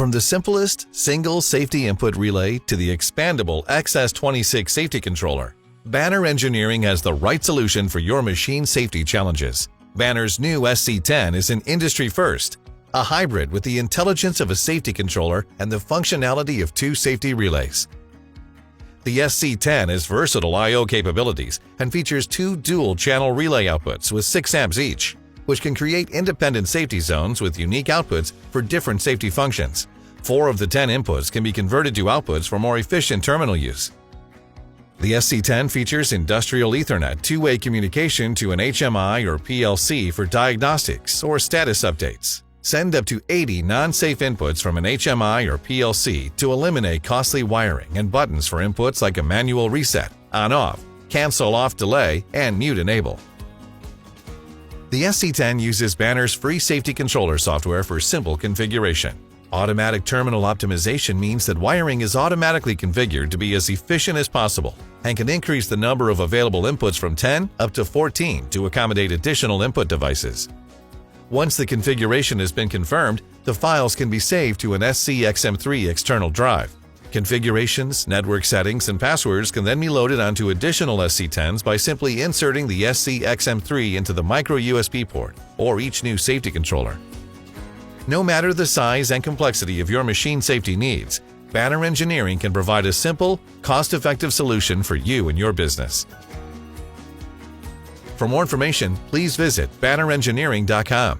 From the simplest single safety input relay to the expandable XS26 safety controller, Banner Engineering has the right solution for your machine safety challenges. Banner's new SC10 is an industry first, a hybrid with the intelligence of a safety controller and the functionality of 2 safety relays. The SC10 has versatile I/O capabilities and features 2 dual-channel relay outputs with 6 amps each, which can create independent safety zones with unique outputs for different safety functions. 4 of the 10 inputs can be converted to outputs for more efficient terminal use. The SC10 features industrial Ethernet 2-way communication to an HMI or PLC for diagnostics or status updates. Send up to 80 non-safe inputs from an HMI or PLC to eliminate costly wiring and buttons for inputs like a manual reset, on-off, cancel-off delay, and mute enable. The SC10 uses Banner's free safety controller software for simple configuration. Automatic terminal optimization means that wiring is automatically configured to be as efficient as possible and can increase the number of available inputs from 10 up to 14 to accommodate additional input devices. Once the configuration has been confirmed, the files can be saved to an SC-XM3 external drive. Configurations, network settings, and passwords can then be loaded onto additional SC10s by simply inserting the SC-XM3 into the micro USB port or each new safety controller. No matter the size and complexity of your machine safety needs, Banner Engineering can provide a simple, cost-effective solution for you and your business. For more information, please visit bannerengineering.com.